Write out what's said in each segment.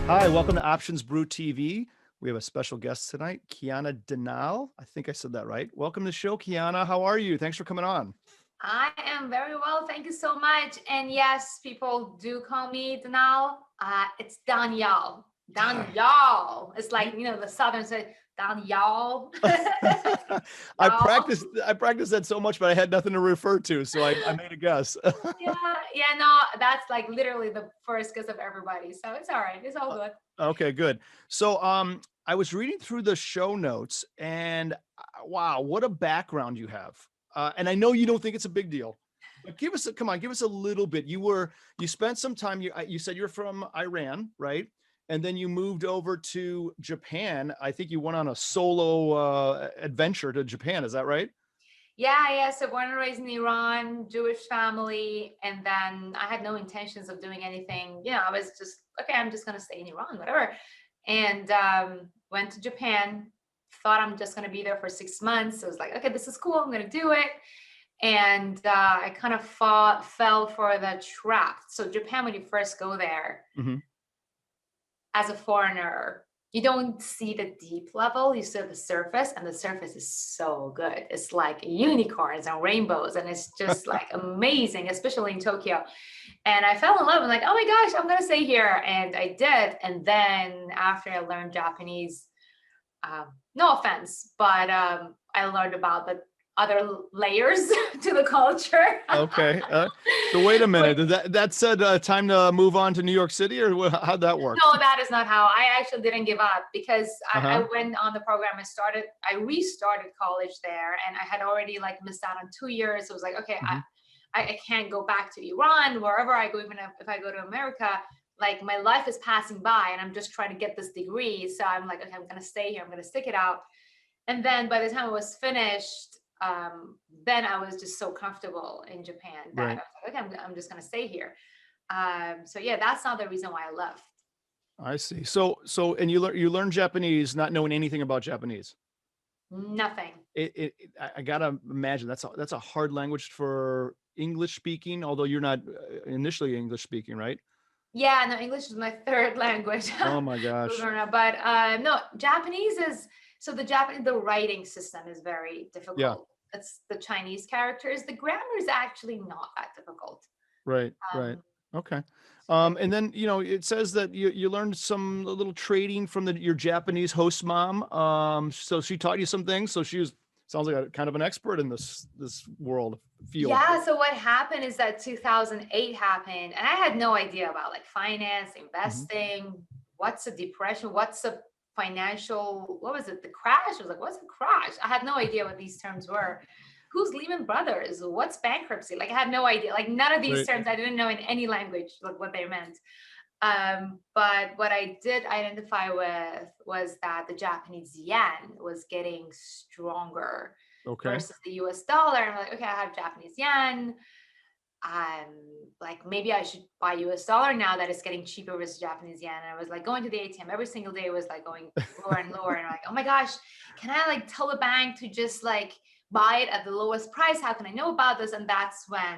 Hi, welcome to Options Brew TV. We have a special guest tonight, Kiana and Danial. I think I said that right. Welcome to the show, Kiana. How are you? Thanks for coming on. I am very well, thank you so much. And yes, people do call me Danial. It's Danial. Danial. It's like, the Southern say Danial. Y'all. I practiced that so much, but I had nothing to refer to, so I made a guess. Yeah, no, that's like literally the first guess of everybody. So it's all right. It's all good. Okay, good. So, I was reading through the show notes, and wow, what a background you have. And I know you don't think it's a big deal, but come on, give us a little bit. You spent some time. You said you're from Iran, right? And then you moved over to Japan. I think you went on a solo adventure to Japan. Is that right? Yeah. So born and raised in Iran, Jewish family, and then I had no intentions of doing anything. I was just okay. I'm just gonna stay in Iran, whatever. And went to Japan. Thought I'm just gonna be there for 6 months. So I was like, okay, this is cool. I'm gonna do it. And I kind of fell for the trap. So Japan, when you first go there Hmm. as a foreigner, you don't see the deep level, you see the surface, and the surface is so good. It's like unicorns and rainbows, and it's just like amazing, especially in Tokyo. And I fell in love. I'm like, oh my gosh, I'm gonna stay here. And I did. And then after I learned Japanese, no offense, but I learned about the other layers to the culture. Okay. So wait a Which, minute. That said time to move on to New York City, or how'd that work? no, that is not how. I actually didn't give up because I Uh-huh. went on the program. I restarted college there, and I had already like missed out on 2 years. So it was like, okay, Hmm. I can't go back to Iran, wherever I go, even if I go to America, like my life is passing by and I'm just trying to get this degree. So I'm like, okay, I'm going to stay here. I'm going to stick it out. And then by the time it was finished, then I was just so comfortable in Japan that I Right. was like, okay, I'm just going to stay here. So yeah, that's not the reason why I left. I see. And you learn Japanese, not knowing anything about Japanese. Nothing. I gotta imagine that's a hard language for English speaking, although you're not initially English speaking, right? Yeah, no, English is my third language. Oh my Believe it gosh. or not. But no, Japanese is so the writing system is very Yeah. difficult. It's the Chinese characters. The grammar is actually not that difficult. Right. Right. Um, Okay. so And then it says that you learned some a little trading from your Japanese host mom. So she taught you some things. So she was sounds like a kind of an expert in this world field. yeah, so what happened is that 2008 happened, and I had no idea about like finance, Mhm. investing, what's a depression, what's a financial, what was it, the crash? I was like, what's a crash? I had no idea what these terms were. Who's Lehman Brothers? What's bankruptcy? Like I had no idea. Like none of these Right. terms I didn't know in any language like what they meant. But what I did identify with was that the Japanese yen was getting stronger Okay. versus the US dollar. I'm like, okay, I have Japanese yen. Like maybe I should buy US dollar now that it's getting cheaper versus Japanese yen. And I was like going to the ATM every single day was like going lower and lower. And I'm like, oh my gosh, can I like tell the bank to just like buy it at the lowest price? How can I know about this? And that's when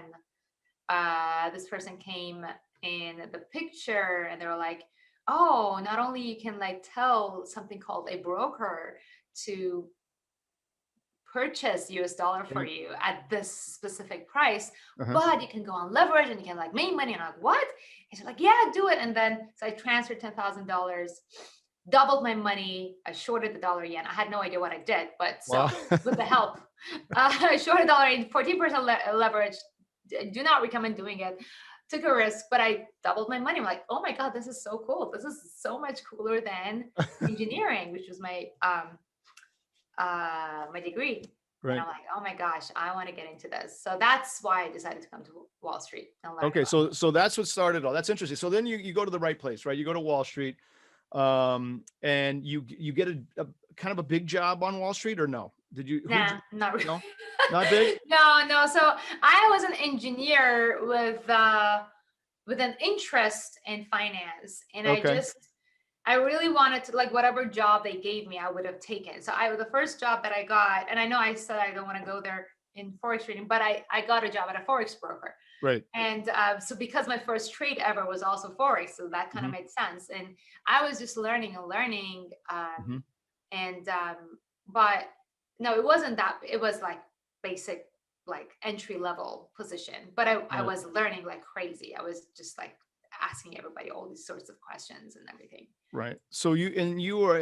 this person came in the picture and they were like, oh, not only you can like tell something called a broker to purchase US dollar for Right. you at this specific price, Uh-huh. but you can go on leverage and you can like make money. And I'm like, what? And she's like, yeah, do it. And then so I transferred $10,000, doubled my money. I shorted the dollar yen. I had no idea what I did, but Wow. so with the help, I shorted dollar yen, 14% leverage. Do not recommend doing it. Took a risk, but I doubled my money. I'm like, oh my God, this is so cool. This is so much cooler than engineering, which was my degree. And Right. I'm like, oh my gosh, I want to get into this. So that's why I decided to come to Wall Street and learn Okay, about so that's what started all. That's interesting. So then you go to the right place, right? You go to Wall Street, and you get a kind of a big job on Wall Street, or no? Did you it. who? Nah, not really. No, not big. No. So I was an engineer with an interest in finance, and Okay. I really wanted to like whatever job they gave me, I would have taken. So the first job that I got, and I know I said I don't want to go there in forex trading, but I got a job at a forex broker. Right. And so because my first trade ever was also Forex, so that kind of Hmm. made sense. And I was just learning and learning. Hmm. And but no, it wasn't that, it was like basic, like entry level position. But I Right. was learning like crazy. I was just like asking everybody all these sorts of questions and everything. Right. So you were,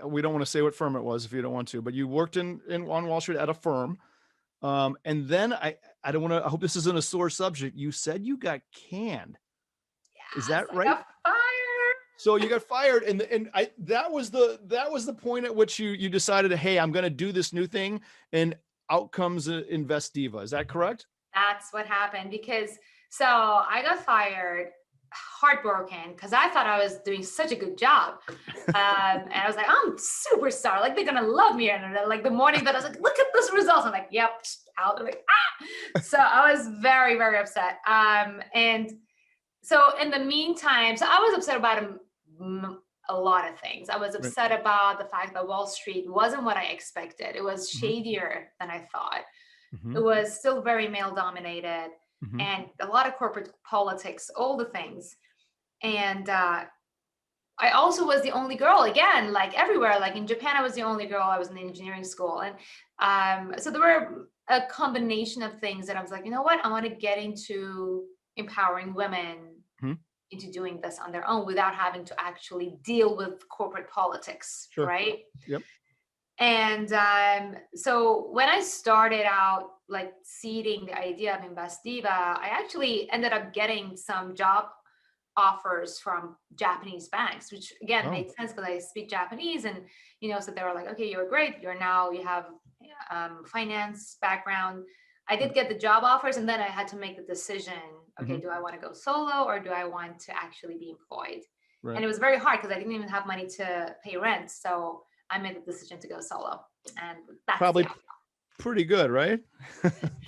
we don't want to say what firm it was if you don't want to, but you worked in on Wall Street at a firm. And then I don't want to, I hope this isn't a sore subject. You said you got canned. Is Yes, that I right? got fired. So you got fired, and that was the point at which you decided, hey, I'm going to do this new thing, and out comes Invest Diva. Is that correct? That's what happened because so I got fired, heartbroken because I thought I was doing such a good job. And I was like, I'm superstar, like they're gonna love me. And then, like the morning that I was like, look at this results. I'm like, yep, out. They're like, ah. So I was very, very upset. And so in the meantime, so I was upset about a lot of things. I was Right. upset about the fact that Wall Street wasn't what I expected. It was Hmm. shadier than I thought. It Hmm. was still very male dominated Hmm. and a lot of corporate politics, all the things. And I also was the only girl again, like everywhere. Like in Japan, I was the only girl. I was in engineering school. And so there were a combination of things that I was like, you know what? I want to get into empowering women Hmm. into doing this on their own without having to actually deal with corporate politics, Sure. right? Yep. And so when I started out like seeding the idea of Invest Diva, I actually ended up getting some job offers from Japanese banks, which again Oh. made sense because I speak Japanese. And so they were like, okay, you're great. You have finance background. I did get the job offers, and then I had to make the decision. Okay, Hmm. do I want to go solo or do I want to actually be employed? And Right. it was very hard because I didn't even have money to pay rent. So I made the decision to go solo. And that's the Probably outcome. pretty good, right?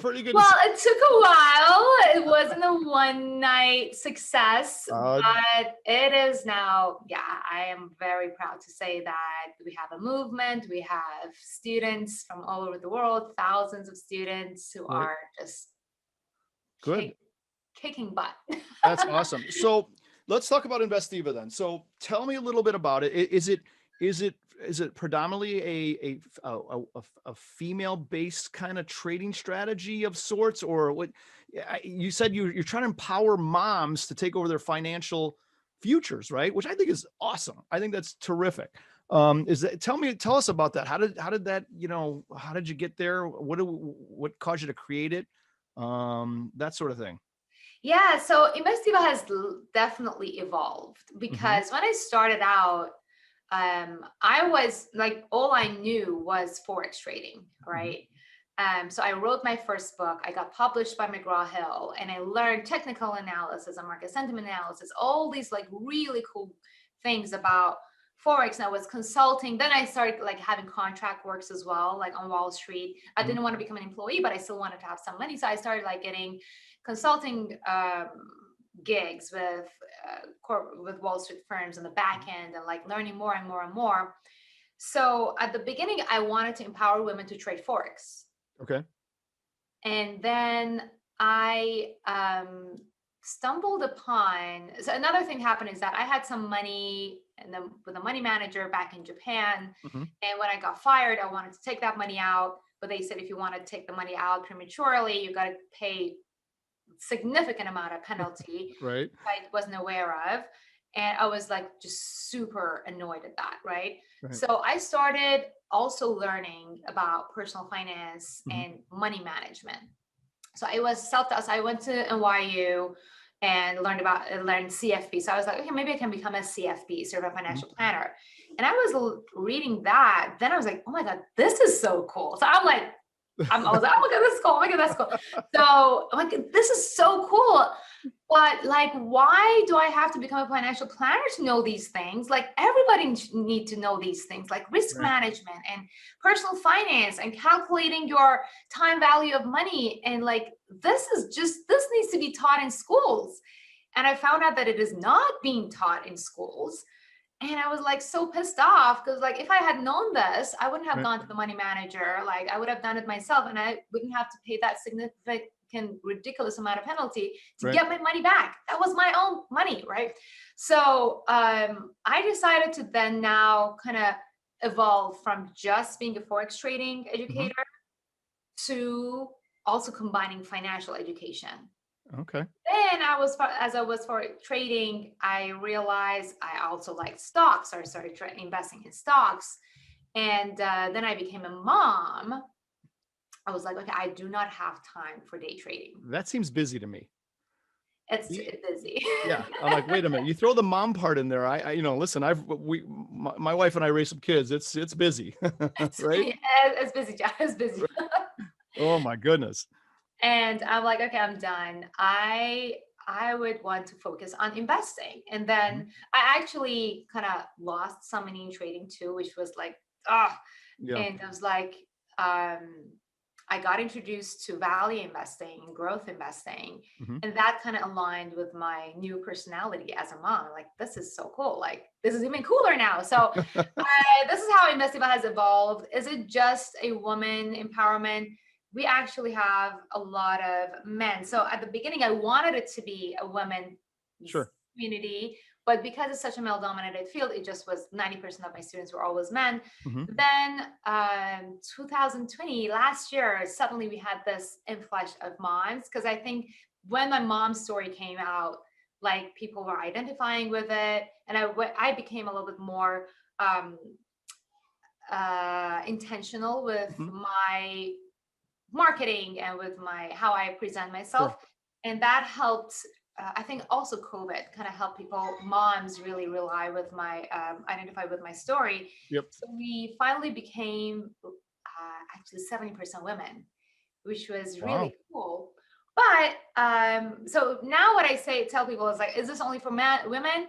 Pretty good. Well, it took a while. It wasn't a one night success, Uh, but it is now. Yeah, I am very proud to say that we have a movement. We have students from all over the world, thousands of students who right. are just Good. kicking butt. That's awesome. So let's talk about Investiva then. So tell me a little bit about it. Is it is it predominantly a female based kind of trading strategy of sorts, or what? You said you're trying to empower moms to take over their financial futures, right? Which I think is awesome. I think that's terrific. Is that, tell us about that. How did that, how did you get there? What caused you to create it? That sort of thing. Yeah, so Investiva has definitely evolved Hmm. because when I started out, I was like, all I knew was Forex trading, Hmm. right? So I wrote my first book. I got published by McGraw-Hill, and I learned technical analysis and market sentiment analysis, all these like really cool things about Forex. And I was consulting. Then I started like having contract works as well, like on Wall Street. I Hmm. didn't want to become an employee, but I still wanted to have some money. So I started like getting consulting gigs with with Wall Street firms on the back end and like learning more and more and more. So at the beginning, I wanted to empower women to trade Forex. Okay. And then I stumbled upon, so another thing happened is that I had some money and then with a money manager back in Japan. Hmm. And when I got fired, I wanted to take that money out. But they said, if you want to take the money out prematurely, you got to pay significant amount of penalty Right. I wasn't aware of. And I was like just super annoyed at that, right? Right. So I started also learning about personal finance Hmm. and money management. So I was self-taught. I went to NYU and learned CFP. So I was like, okay, maybe I can become a CFP, certified Hmm. financial planner. And I was reading that. Then I was like, oh my God, this is so cool. So I'm like, I was like, oh my God, this is cool. Oh my God, that's cool. So I'm like, this is so cool. But like, why do I have to become a financial planner to know these things? Like everybody need to know these things, like risk Right. management and personal finance and calculating your time value of money. And like, this needs to be taught in schools. And I found out that it is not being taught in schools. And I was like so pissed off because like if I had known this, I wouldn't have Right. gone to the money manager. Like I would have done it myself and I wouldn't have to pay that ridiculous amount of penalty to Right. get my money back. That was my own money, right? So I decided to then now kind of evolve from just being a forex trading Mhm. educator to also combining financial education. Okay. Then as I was for trading, I realized I also liked stocks. So I started investing in stocks, and then I became a mom. I was like, okay, I do not have time for day trading. That seems busy to me. It's Y- busy. Yeah. I'm like, wait a minute. You throw the mom part in there. Listen, my wife and I raise some kids. It's busy, right? As busy, John, as busy. Oh my goodness. And I'm like, okay, I'm done. I would want to focus on investing. And Mhm. then I actually kind of lost some money in trading too, which was like, ah. Yeah. And I was like, I got introduced to value investing and growth investing. Mhm. And that kind of aligned with my new personality as a mom. Like, this is so cool. Like, this is even cooler now. So this is how Invest Diva has evolved. Is it just a woman empowerment? We actually have a lot of men. So at the beginning, I wanted it to be a women Sure. community, but because it's such a male dominated field, it just was 90% of my students were always men. Mhm. Then 2020, last year, suddenly we had this influx of moms because I think when my mom's story came out, like people were identifying with it, and I became a little bit more um, intentional with Mhm. my marketing and with my how I present Sure. myself, and that helped. I think also COVID kind of helped people, moms, really rely with my identify with my story. Yep. So we finally became actually 70% women, which was really Wow. cool. But so now what I tell people is like, is this only for women?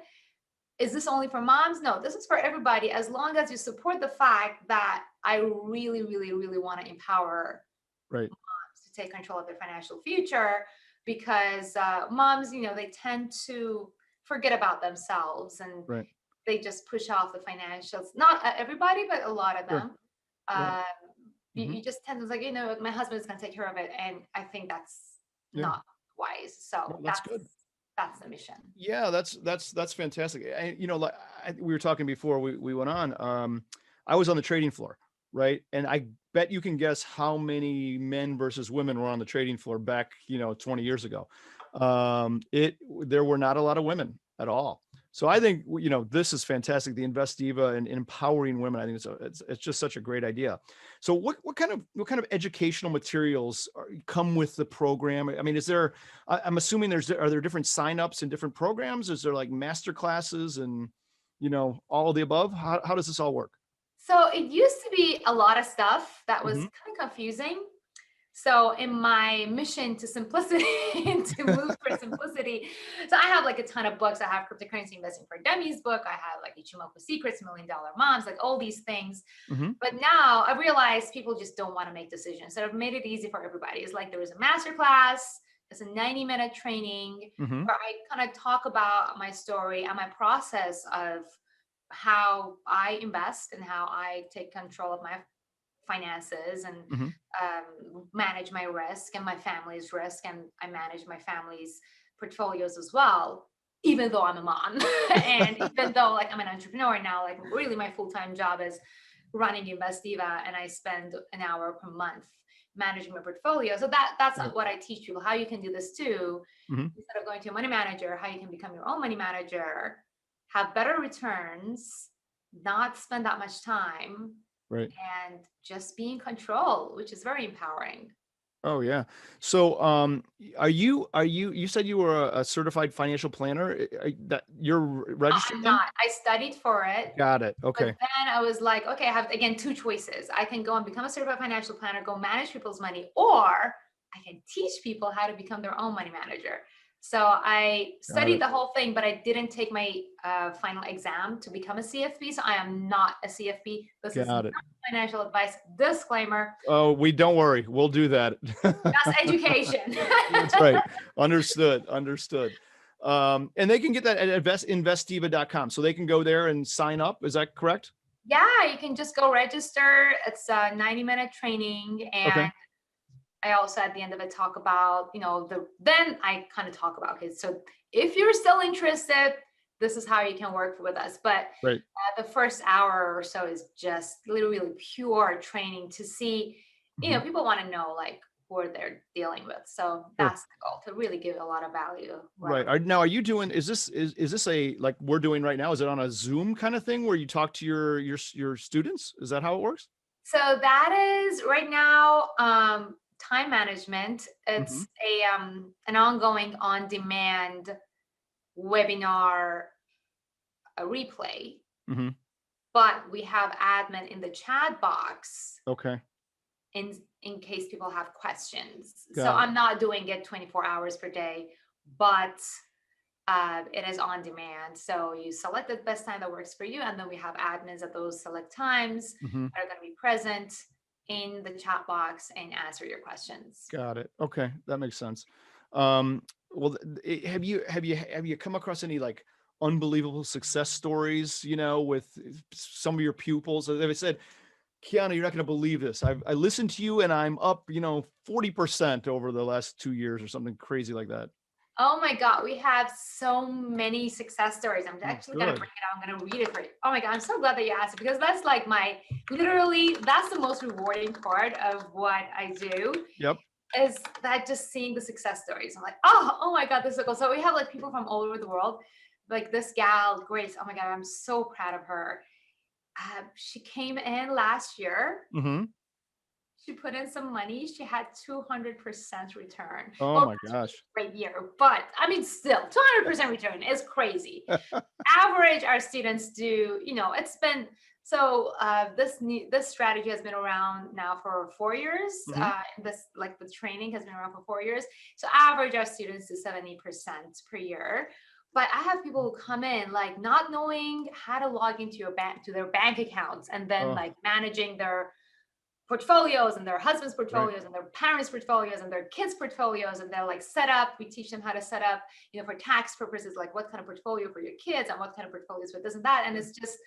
Is this only for moms? No, this is for everybody, as long as you support the fact that I really, really, really want to empower Right. moms to take control of their financial future, because moms, they tend to forget about themselves and Right. they just push off the financials. Not everybody, but a lot of Sure. them. Right. Um, Mhm. you just tend to like, my husband's gonna take care of it, and I think that's Yeah. not wise. No, So that's good. that's the mission. Yeah, that's fantastic. Like we were talking before we went on. I was on the trading floor, right? And I bet you can guess how many men versus women were on the trading floor back, 20 years ago. There were not a lot of women at all. So I think this is fantastic. The Invest Diva and empowering women. I think it's just such a great idea. So what kind of educational materials come with the program? I mean, I'm assuming are there different signups and different programs? Is there like master classes and, all of the above? How does this all work? So it used to be a lot of stuff that was Mhm. kind of confusing. So in my mission to simplicity and to move for simplicity, so I have like a ton of books. I have Cryptocurrency Investing for Dummies book. I have like Ichimoku Secrets, $1 Million Moms, like all these things. Mhm. But now I realize people just don't want to make decisions. So I've made it easy for everybody. It's like there is a master class, it's a 90-minute training Mhm. where I kind of talk about my story and my process of how I invest and how I take control of my finances and Mhm. manage my risk and my family's risk. And I manage my family's portfolios as well, even though I'm a mom. And even though like I'm an entrepreneur now, like really my full-time job is running Invest Diva, and I spend an hour per month managing my portfolio. So that's Right. what I teach people, how you can do this too. Mhm. Instead of going to a money manager, how you can become your own money manager, have better returns, not spend that much time, Right. and just be in control, which is very empowering. Oh yeah. So, you said you were a certified financial planner, that you're registered I'm then? not. I studied for it, Got it. but Okay. then I was like, okay, I have again two choices. I can go and become a certified financial planner, go manage people's money, or I can teach people how to become their own money manager. So I Got studied it. the whole thing, but I didn't take my final exam to become a CFP. So I am not a CFP. This is not Got it. financial advice. Disclaimer, Oh, we don't worry. We'll do that. just education. That's right. Understood. Understood. And they can get that at investiva.com. So they can go there and sign up. Is that correct? Yeah, you can just go register. It's a 90-minute training, Okay. and I also at the end of it talk about, then I kind of talk about, okay, so if you're still interested, this is how you can work with us. But Right. the first hour or so is just literally pure training to see, Mhm. people want to know like who they're dealing with. So Sure. that's the goal, to really give a lot of value right Right. away. Now, are you doing, is this a, like we're doing right now? Is it on a Zoom kind of thing where you talk to your students? Is that how it works? So that is right now, time management. Mhm. It's an ongoing on demand webinar, a replay, Mhm. but we have admin in the chat box Okay. in in case people have questions. So Got it. I'm not doing it 24 hours per day, but it is on demand. So you select the best time that works for you, and then we have admins at those select times Mhm. that are going to be present in the chat box and answer your questions. Got it. Okay, that makes sense. Well, have you come across any like unbelievable success stories? With some of your pupils. They said, "Kiana, you're not going to believe this. I listened to you, and I'm up, 40% over the last 2 years, or something crazy like that." Oh my God, we have so many success stories. I'm Oh, actually gonna bring good. it out. I'm gonna read it for you. Oh my God, I'm so glad that you asked it, because that's like that's the most rewarding part of what I do, Yep. is that just seeing the success stories. I'm like, oh my God, this is so cool. So we have like people from all over the world. Like this gal, Grace. Oh my God, I'm so proud of her. She came in last year. Mhm. She put in some money. She had 200% return. Oh Well, my that's really gosh. a great year, but I mean, still 200% return is crazy. Average, our students do, it's been, so this strategy has been around now for 4 years. Mhm. This, like, the training has been around for 4 years. So average, our students do 70% per year. But I have people who come in like not knowing how to log into their bank accounts, and then Oh, like managing their portfolios and their husband's right. portfolios and their parents' portfolios and their kids' portfolios, and they're like set up. We teach them how to set up, for tax purposes, like what kind of portfolio for your kids and what kind of portfolios for this and that. And it's just,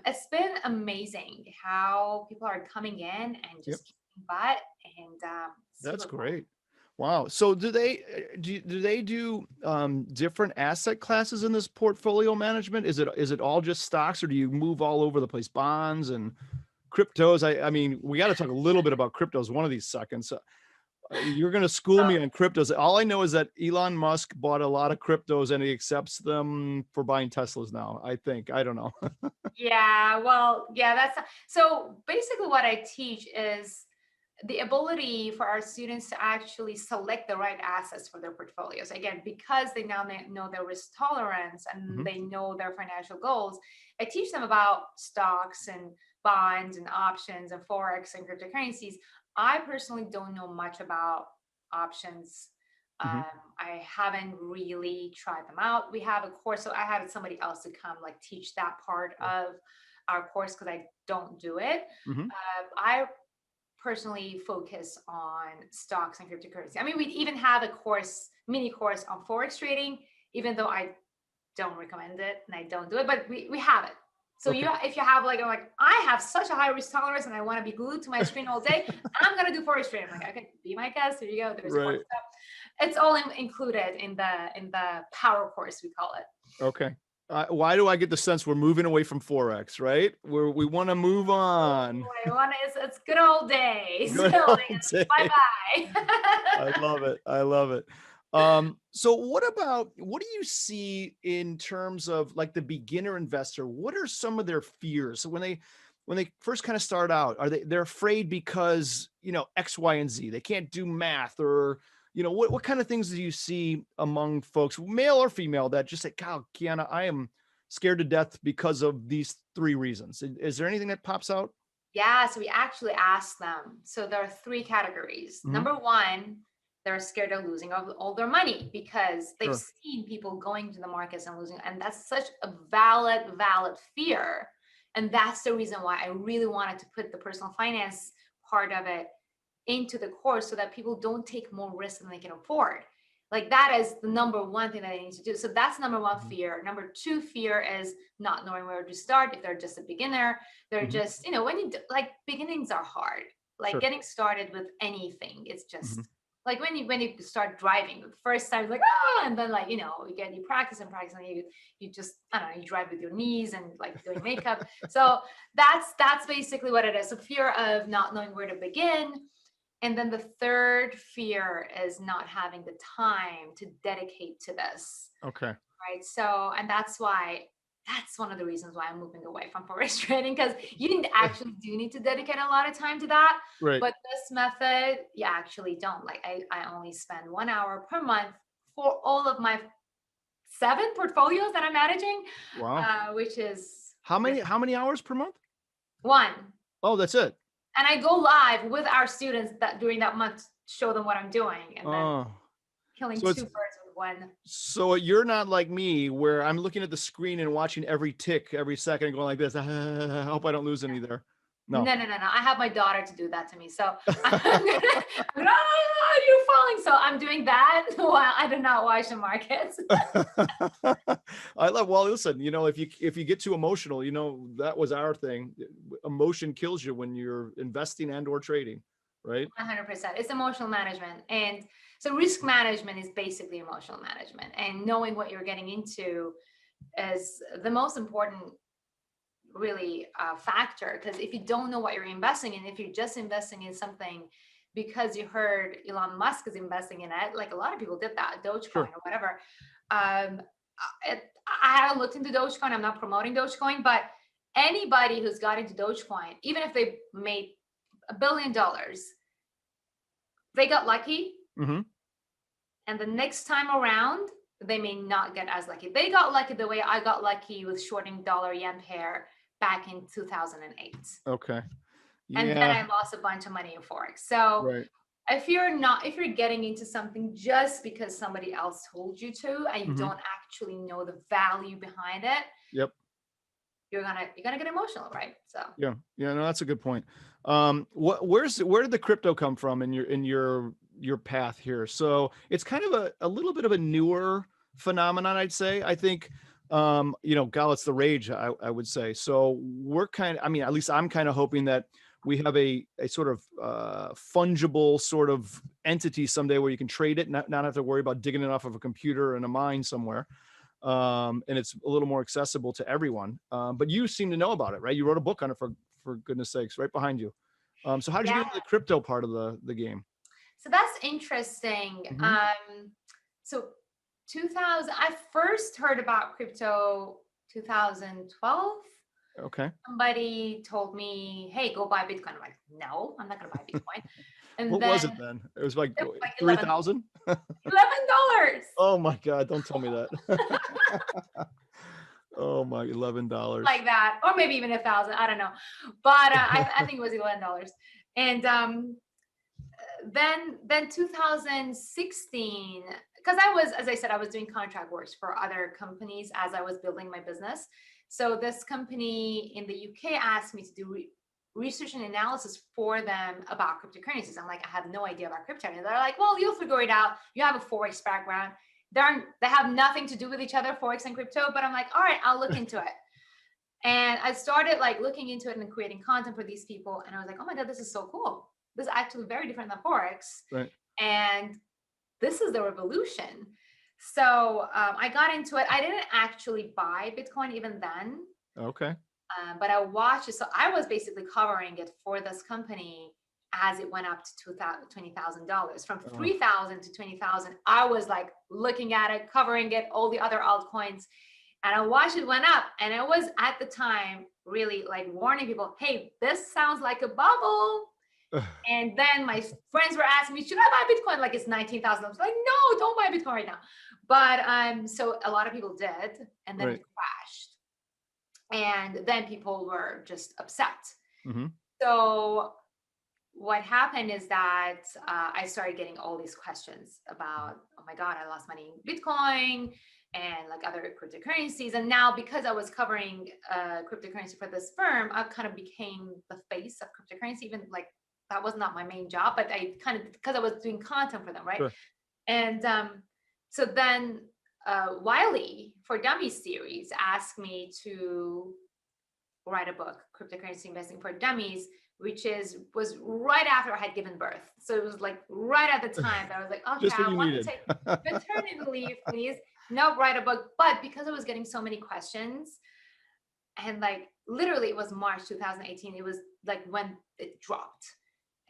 it's been amazing how people are coming in and Yep. just kicking butt, and That's super cool. great. Wow. So do they do different asset classes in this portfolio management? Is it all just stocks, or do you move all over the place, bonds and cryptos? I mean, we got to talk a little bit about cryptos one of these seconds. You're going to school me on cryptos. All I know is that Elon Musk bought a lot of cryptos, and he accepts them for buying Teslas now. I think. I don't know. Yeah, well, yeah, that's so basically what I teach is the ability for our students to actually select the right assets for their portfolios. Again, because they now know their risk tolerance and Mhm. they know their financial goals, I teach them about stocks and bonds and options and forex and cryptocurrencies. I personally don't know much about options. Mhm. I haven't really tried them out. We have a course, so I had somebody else to come like teach that part Sure. of our course because I don't do it. Mhm. I personally focus on stocks and cryptocurrency. I mean, we even have a course, mini course on forex trading, even though I don't recommend it and I don't do it, but we have it. So Okay. if you have like, I'm like, I have such a high risk tolerance and I want to be glued to my screen all day, I'm gonna do forex trading. I'm like, okay, be my guest. Here you go. There's a course. Right. So it's all included in the power course, we call it. Okay. Why do I get the sense we're moving away from forex? Right? We want to move on. Oh, I want it's good old days. Good Bye old day. I bye. love it. I love it. So what do you see in terms of like the beginner investor? What are some of their fears? So when they first kind of start out, they're afraid because, X, Y, and Z. They can't do math, or, what kind of things do you see among folks, male or female, that just say, "God, Kiana, I am scared to death because of these three reasons." Is there anything that pops out? Yeah, so we actually asked them. So there are three categories. Mhm. Number one, they're scared of losing all their money because they've Sure. seen people going to the markets and losing, and that's such a valid fear. And that's the reason why I really wanted to put the personal finance part of it into the course so that people don't take more risk than they can afford. Like that is the number one thing that they need to do. So that's number one Mhm. fear. Number two fear is not knowing where to start. If they're just a beginner, they're Mhm. just, when you do, like beginnings are hard. Like Sure. getting started with anything, it's Hmm. just like when you start driving the first time, like and then like you practice and practice, and you just, I don't know, you drive with your knees and like doing makeup. So that's basically what it is. So fear of not knowing where to begin. And then the third fear is not having the time to dedicate to this, Okay. right? So, and that's one of the reasons why I'm moving away from forex trading, because you actually do need to dedicate a lot of time to that. Right. But this method, you actually don't. Like I only spend 1 hour per month for all of my 7 portfolios that I'm managing, Wow. which is How really many how many hours per month? one. Oh, that's it. And I go live with our students that during that month, show them what I'm doing, and then Oh, killing so two it's birds with one. so you're not like me where I'm looking at the screen and watching every tick every second and going like this. I hope I don't lose any there. No. No, no, no, no. I have my daughter to do that to me. So you're falling. So I'm doing that while I do not watch the markets. I love, well, listen, if you get too emotional, that was our thing. Emotion kills you when you're investing and or trading, right? 100%. It's emotional management. And so risk management is basically emotional management, and knowing what you're getting into is the most important really factor. Because if you don't know what you're investing in, if you're just investing in something because you heard Elon Musk is investing in it, like a lot of people did that, Dogecoin Sure. or whatever. um, I haven't looked into Dogecoin. I'm not promoting Dogecoin, but anybody who's got into Dogecoin, even if they made $1 billion, they got lucky, Hmm. and the next time around they may not get as lucky. They got lucky the way I got lucky with shorting dollar yen pair back in 2008. Okay. And then Yeah. I lost a bunch of money in forex. So Right. if you're getting into something just because somebody else told you to, and you Hmm. don't actually know the value behind it, Yep. you're gonna get emotional, right? So Yeah. Yeah. No, that's a good point. Where did the crypto come from in your path here? So it's kind of a little bit of a newer phenomenon, I'd say. I think, God, it's the rage, I would say. So I mean, at least I'm kind of hoping that we have a sort of fungible sort of entity someday where you can trade it, not have to worry about digging it off of a computer in a mine somewhere. And it's a little more accessible to everyone. But you seem to know about it, right? You wrote a book on it, for goodness sakes, right behind you. So how did you yeah, get into the crypto part of the game? so that's interesting. Hmm. So 2000, I first heard about crypto 2012. Okay. Somebody told me, "Hey, go buy Bitcoin." I'm like, "No, I'm not gonna buy Bitcoin." And What was then it then? It was like it was like 3,000. $11. Oh my God! Don't tell me that. Oh my, $11. Like that, or maybe even 1,000. I don't know, but I think it was $11. And then 2016, because I was, as I said, I was doing contract works for other companies as I was building my business. So this company in the UK asked me to do research and analysis for them about cryptocurrencies. I'm like, I have no idea about crypto. And they're like, well, you'll figure it out. You have a forex background. They have nothing to do with each other, forex and crypto. But I'm like, all right, I'll look into it. And I started like looking into it and creating content for these people. And I was like, oh my God, this is so cool. This is actually very different than forex, Right. and this is the revolution. So I got into it. I didn't actually buy Bitcoin even then, Okay. but I watched it. So I was basically covering it for this company as it went up to $20,000. From Oh, 3,000 to 20,000, I was like looking at it, covering it, all the other altcoins. And I watched it went up. And I was at the time really like warning people, hey, this sounds like a bubble. And then my friends were asking me, should I buy Bitcoin? Like it's 19,000. I was like, no, don't buy Bitcoin right now. But so a lot of people did, and then right. it crashed. And then people were just upset. Hmm. So what happened is that I started getting all these questions about, oh my God, I lost money in Bitcoin and like other cryptocurrencies. And now because I was covering cryptocurrency for this firm, I kind of became the face of cryptocurrency, even like that was not my main job, but I kind of, because I was doing content for them, right? Sure. And so then Wiley for Dummies series asked me to write a book, Cryptocurrency Investing for Dummies, which was right after I had given birth. So it was like right at the time that I was like, okay, Just what I you want to needed. take maternity leave, please. No, write a book. But because I was getting so many questions, and like literally it was March 2018, it was like when it dropped.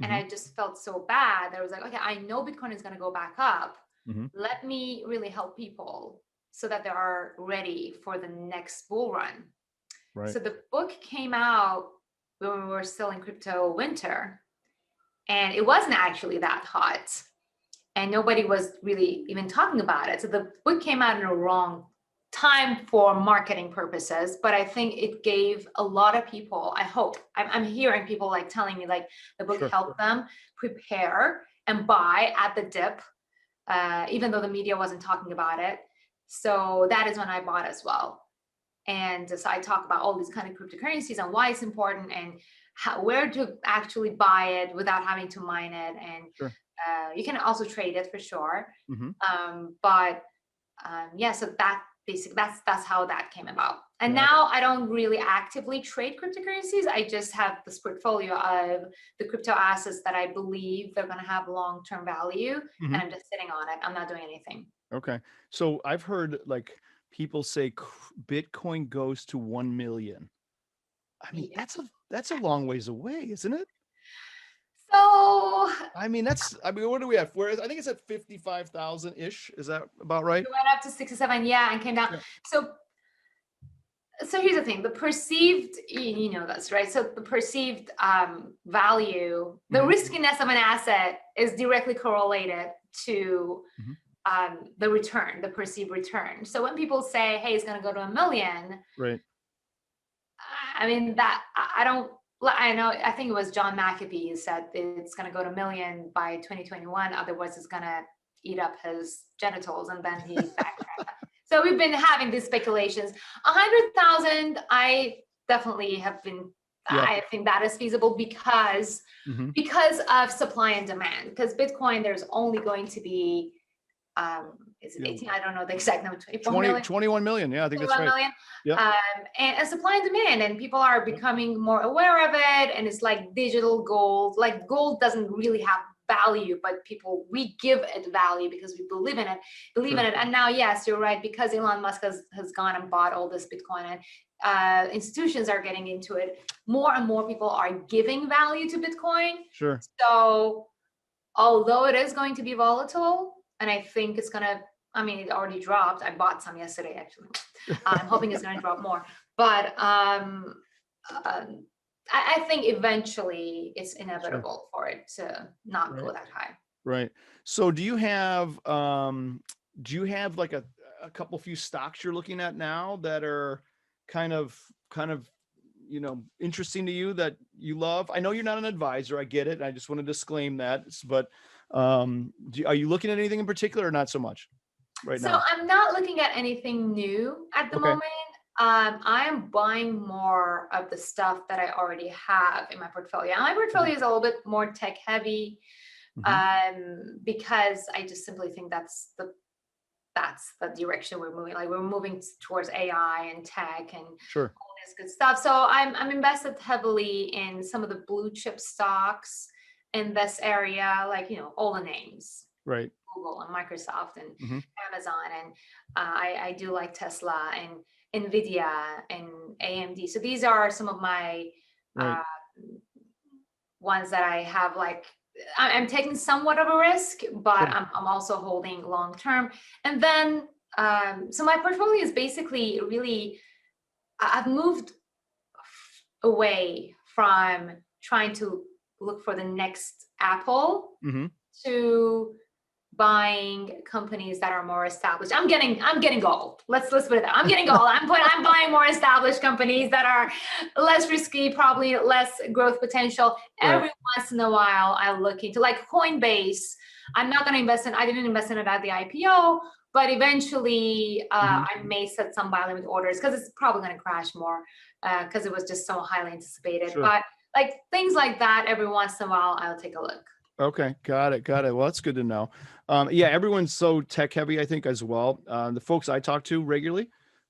And Mhm, I just felt so bad. I was like, okay, I know Bitcoin is going to go back up. mhm, Let me really help people so that they are ready for the next bull run. right. So the book came out when we were still in crypto winter, and it wasn't actually that hot, and nobody was really even talking about it. So the book came out in a wrong time for marketing purposes, but I think it gave a lot of people, I hope, I'm hearing people like telling me like the book Sure. helped them prepare and buy at the dip, even though the media wasn't talking about it. So that is when I bought as well. And so I talk about all these kind of cryptocurrencies and why it's important, and where to actually buy it without having to mine it. And Sure. you can also trade it for sure. Mhm. But yeah, so that's how that came about. And Got it. now I don't really actively trade cryptocurrencies. I just have this portfolio of the crypto assets that I believe they're going to have long-term value, Mhm. and I'm just sitting on it. I'm not doing anything. Okay. So I've heard like people say Bitcoin goes to 1 million. I mean, Yeah. that's a long ways away, isn't it? So I mean, what do we have? Whereas I think it's at 55,000 ish. Is that about right? it went up to 67, yeah, and came down. Yeah. So here's the thing: the perceived, you know this, right? So the perceived value, the Mhm, riskiness of an asset is directly correlated to mhm. the return, the perceived return. So when people say, "Hey, it's going to go to 1 million," Right. I mean that I don't. I know. I think it was John McAfee who said it's going to go to 1 million by 2021. Otherwise, it's going to eat up his genitals, and then he backtracked. So we've been having these speculations. 100,000, I definitely have been. Yeah. I think that is feasible Mhm. because of supply and demand. Because Bitcoin, there's only going to be is it Yeah. 18? I don't know the exact number. 24 20, million. 21 million. Yeah, I think that's 21 right. million. Yep. And supply and demand, and people are Yep. becoming more aware of it. And it's like digital gold. Like gold doesn't really have value, but we give it value because we believe in Sure. it. And now, yes, you're right, because Elon Musk has gone and bought all this Bitcoin, and institutions are getting into it. More and more people are giving value to Bitcoin. Sure. So although it is going to be volatile, and I think it's gonna, I mean, it already dropped. I bought some yesterday, actually. I'm hoping it's gonna drop more. But I think eventually it's Sure. inevitable for it to not Right. go that high. Right. So do you have like a couple few stocks you're looking at now that are kind of kind of interesting to you that you love? I know you're not an advisor. I get it. I just want to disclaim that. But are you looking at anything in particular or not so much right So now? I'm not looking at anything new at the Okay. moment. I am buying more of the stuff that I already have in my portfolio. And my Mhm. portfolio is a little bit more tech heavy, Mhm. because I just simply think that's the direction we're moving. Like we're moving towards AI and tech and Sure. all this good stuff. So I'm invested heavily in some of the blue chip stocks in this area, like all the names. Right. Google and Microsoft and Mhm. Amazon, and I do like Tesla and Nvidia and AMD. So these are some of my Right. uh, ones that I have. Like I'm taking somewhat of a risk, but Sure. I'm also holding long term. And then so my portfolio is basically really I've moved away from trying to look for the next Apple Mhm. to buying companies that are more established. I'm getting gold. Let's put it that. I'm getting gold. I'm buying more established companies that are less risky, probably less growth potential. Right. Every once in a while, I look into like Coinbase. I'm not going to invest in. I didn't invest in it at the IPO, but eventually, Mhm. I may set some buy limit orders because it's probably going to crash more because it was just so highly anticipated. Sure. But like things like that, every once in a while, I'll take a look. Okay, got it, got it. Well, that's good to know. Yeah, everyone's so tech heavy, I think, as well. The folks I talk to regularly,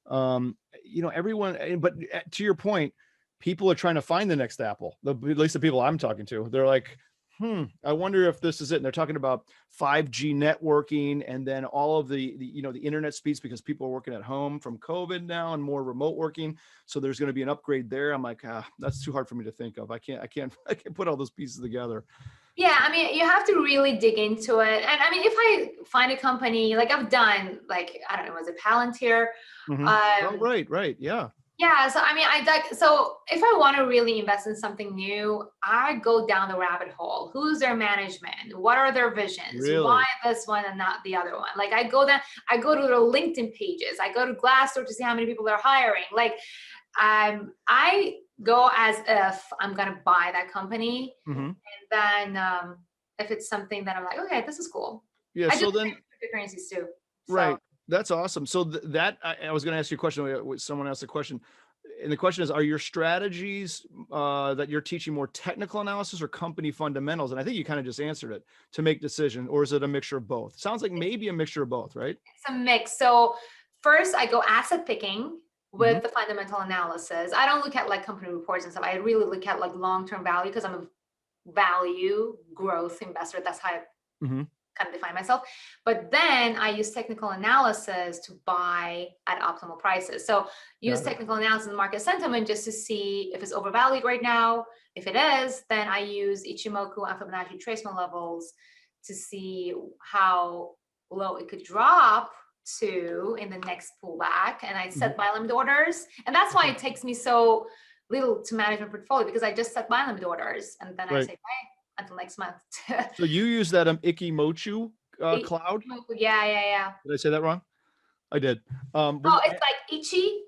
everyone. But to your point, people are trying to find the next Apple. At least the people I'm talking to, they're like, I wonder if this is it. And they're talking about 5G networking and then all of the the internet speeds because people are working at home from COVID now and more remote working. So there's going to be an upgrade there. I'm like, that's too hard for me to think of. I can't I can't put all those pieces together. Yeah, I mean, you have to really dig into it. And I mean, if I find a company like I've done, like, I don't know, was it Palantir? Oh, right. Yeah. Yeah, so I mean, so if I want to really invest in something new, I go down the rabbit hole. Who's their management? What are their visions? Why Really? this one and not the other one? Like I go to their LinkedIn pages. I go to Glassdoor to see how many people they're hiring. Like I go as if I'm gonna buy that company, hmm and then if it's something that I'm like, okay, this is cool. Yeah. I do So then, cryptocurrencies too. So right. That's awesome. So that I was going to ask you a question. Someone asked a question, and the question is: are your strategies that you're teaching more technical analysis or company fundamentals? And I think you kind of just answered it to make decision, or is it a mixture of both? Sounds like maybe a mixture of both, right? it's a mix. So first I go asset picking hmm with the fundamental analysis. I don't look at like company reports and stuff. I really look at like long-term value because I'm a value growth investor. That's how I hmm kind of define myself. But then I use technical analysis to buy at optimal prices. So use Got it. technical analysis and market sentiment just to see if it's overvalued right now. If it is, then I use Ichimoku and Fibonacci retracement levels to see how low it could drop to in the next pullback. And I Mhm. set buy limit orders. And that's why Okay. it takes me so little to manage my portfolio because I just set buy limit orders and then I Right. say bye until next month. So you use that Ikimochu cloud? Yeah, yeah, yeah. Did I say that wrong? I did. Oh, it's like Yeah. ichi,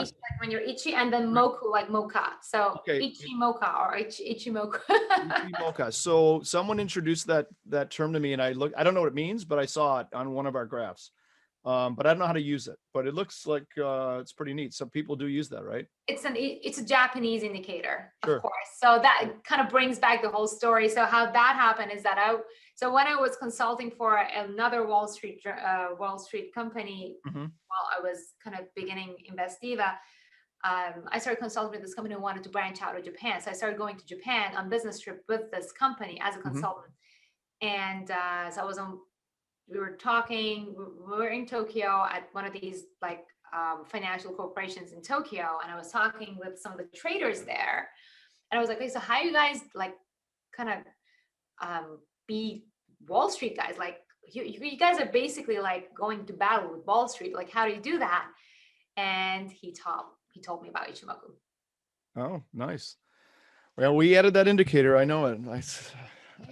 like when you're itchy, and then moku, like mocha. So Okay. ichi mocha or ichi mocha. Ichimoka. So someone introduced that term to me, and I don't know what it means, but I saw it on one of our graphs. But I don't know how to use it. But it looks like it's pretty neat. Some people do use that, right? It's a Japanese indicator, of Sure. course. So that kind of brings back the whole story. So how that happened is that so when I was consulting for another Wall Street company hmm while I was kind of beginning Invest Diva, I started consulting with this company who wanted to branch out of Japan. So I started going to Japan on business trip with this company as a hmm consultant. And so I was on, we were talking, we were in Tokyo at one of these like financial corporations in Tokyo. And I was talking with some of the traders there. And I was like, hey, so how you guys like kind of be Wall Street guys? Like you guys are basically like going to battle with Wall Street. Like, how do you do that? And he told me about Ichimoku. Oh, nice. Well, we added that indicator. I know it. Nice.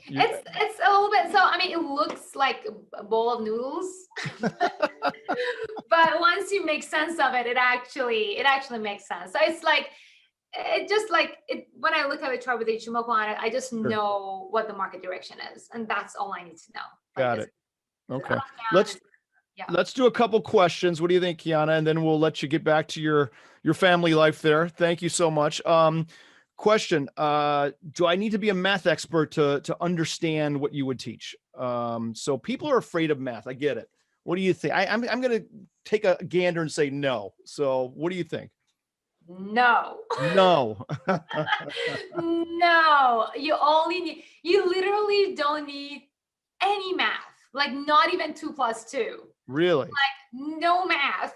It's a little bit, so I mean it looks like a bowl of noodles, but once you make sense of it, it actually makes sense. So it's like it just like it when I look at the chart with Ichimoku on it, I just Sure. know what the market direction is, and that's all I need to know. Like Got is it. it up, Okay. down, Let's is yeah. let's do a couple questions. What do you think, Kiana? And then we'll let you get back to your family life there. Thank you so much. Question: do I need to be a math expert to understand what you would teach? So people are afraid of math. I get it. What do you think? I'm going to take a gander and say no. So what do you think? No. No. No, you literally don't need any math, like not even 2 plus 2. Really? No math.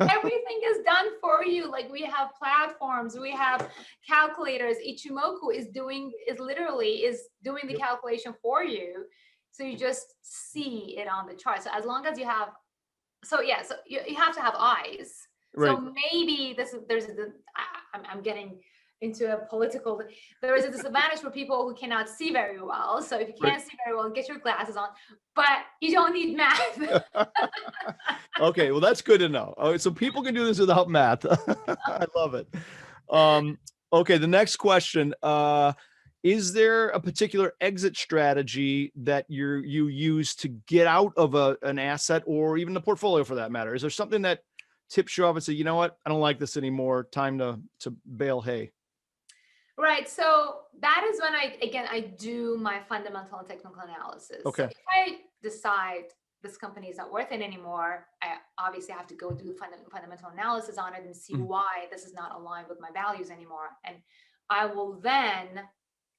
Everything is done for you. Like we have platforms, we have calculators. Ichimoku is literally doing the Yep. calculation for you. So you just see it on the chart. So as long as you have, so yeah, so you have to have eyes. Right. So maybe I'm getting into a political, there is a disadvantage for people who cannot see very well. So if you Right. can't see very well, get your glasses on, but you don't need math. Okay, well that's good to know. Oh, so people can do this without math. I love it. Um, okay, the next question. Is there a particular exit strategy that you use to get out of an asset or even the portfolio for that matter? Is there something that tips you off and say, you know what, I don't like this anymore. Time to bale hay. Right. So that is when I do my fundamental and technical analysis. So Okay. if I decide this company is not worth it anymore, obviously I have to go do fundamental analysis on it and see why this is not aligned with my values anymore. And I will then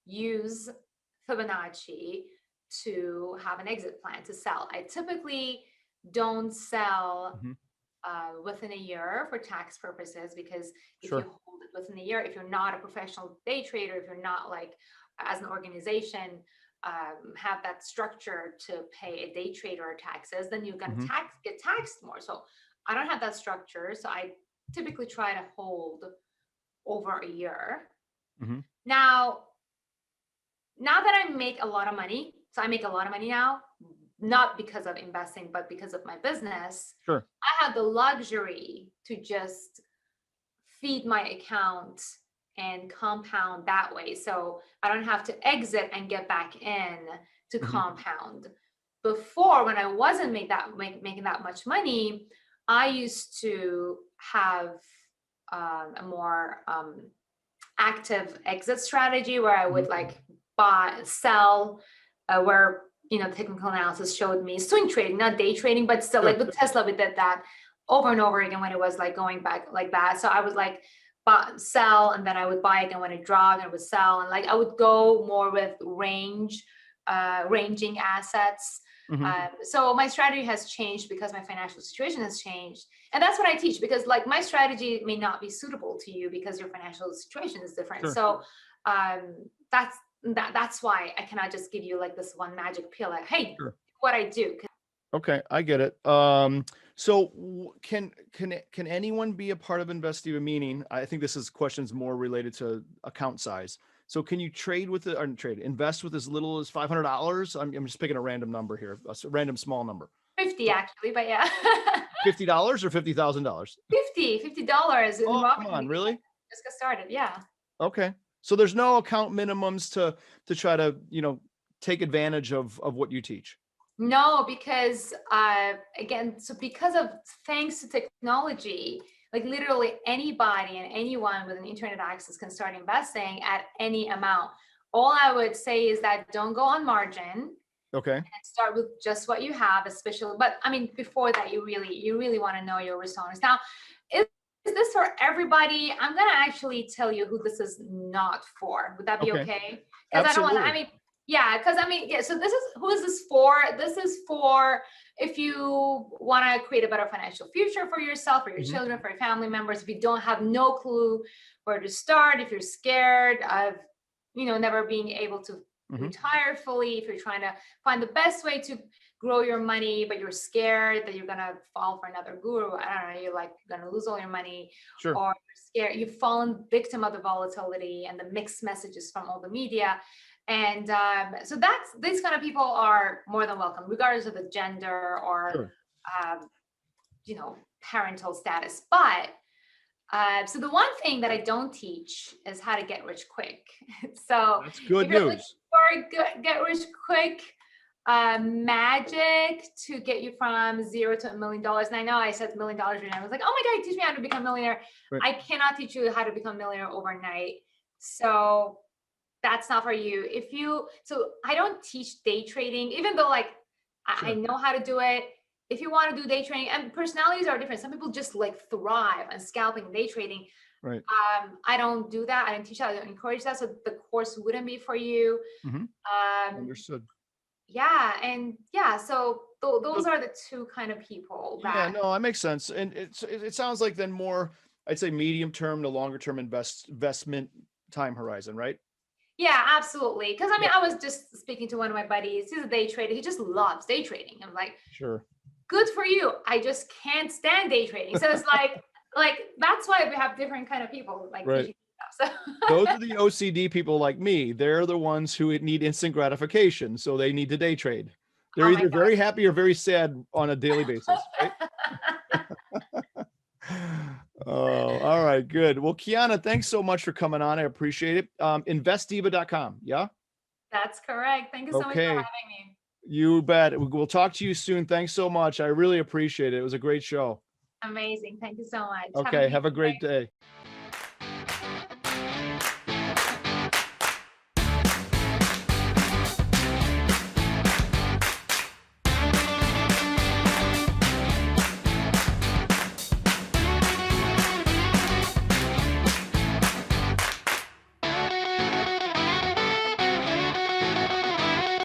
use Fibonacci to have an exit plan to sell. I typically don't sell within a year for tax purposes, because if you hold it within a year, if you're not a professional day trader, if you're not like as an organization have that structure to pay a day trader taxes, then you're going to get taxed more. So I don't have that structure. So I typically try to hold over a year. Now that I make a lot of money, so I make a lot of money now, not because of investing, but because of my business. Sure. I have the luxury to just feed my account and compound that way. So I don't have to exit and get back in to compound. Before, when I wasn't making that much money, I used to have a more active exit strategy where I would like buy, sell, where, you know, technical analysis showed me swing trading, not day trading, but still like with Tesla, we did that over and over again when it was like going back like that. So I would like sell, and then I would buy again when it dropped, and I would sell. And like I would go more with ranging assets. So my strategy has changed because my financial situation has changed. And that's what I teach, because like my strategy may not be suitable to you because your financial situation is different. So that's why I cannot just give you like this one magic pill, like, hey, what I do. Okay, I get it. So can anyone be a part of Invest Diva? Meaning, I think this is questions more related to account size. So can you trade with it, or invest with as little as $500? I'm just picking a random number here, a random small number. 50 actually, but yeah. $50 or $50,000? $50. Oh, come on, really? Just get started, yeah. Okay, so there's no account minimums to try to, you know, take advantage of what you teach. No, because again, so because of thanks to technology, like literally anybody and anyone with an internet access can start investing at any amount. All I would say is that don't go on margin. Okay. And start with just what you have, especially. But I mean, before that, you really want to know your risk tolerance. Now, is this for everybody? I'm gonna actually tell you who this is not for. Would that be okay? Because I don't want to. I mean. Yeah, because I mean, yeah, so who is this for? This is for if you want to create a better financial future for yourself, for your children, for your family members. If you don't have no clue where to start, if you're scared of, you know, never being able to retire fully, if you're trying to find the best way to grow your money, but you're scared that you're going to fall for another guru. I don't know, you're like going to lose all your money, or you're scared, you've fallen victim of the volatility and the mixed messages from all the media. And so these kind of people are more than welcome, regardless of the gender or, you know, parental status. But so the one thing that I don't teach is how to get rich quick. So that's good news. For get rich quick magic to get you from $0 to $1 million. And I know I said $1 million right now. I was like, oh my God, teach me how to become a millionaire. I cannot teach you how to become a millionaire overnight. So that's not for you. So I don't teach day trading, even though like I know how to do it. If you want to do day trading, and personalities are different. Some people just like thrive on scalping and day trading. Right. I don't do that. I don't teach that. I don't encourage that. So the course wouldn't be for you. Understood. Yeah. And yeah, so those are the two kind of people that. Yeah, no, that makes sense. And it sounds like then more, I'd say medium term to longer term investment time horizon, right? Yeah, absolutely. Because I mean, I was just speaking to one of my buddies. He's a day trader. He just loves day trading. I'm like, good for you. I just can't stand day trading. So it's like that's why we have different kind of people like teaching stuff. So those are the OCD people like me. They're the ones who need instant gratification, so they need to day trade. They're either very happy or very sad on a daily basis. Right? Oh, all right, good. Well, Kiana, thanks so much for coming on. I appreciate it. Investdiva.com. Yeah. That's correct. Thank you so much for having me. You bet. We'll talk to you soon. Thanks so much. I really appreciate it. It was a great show. Amazing. Thank you so much. Okay. Have a great day.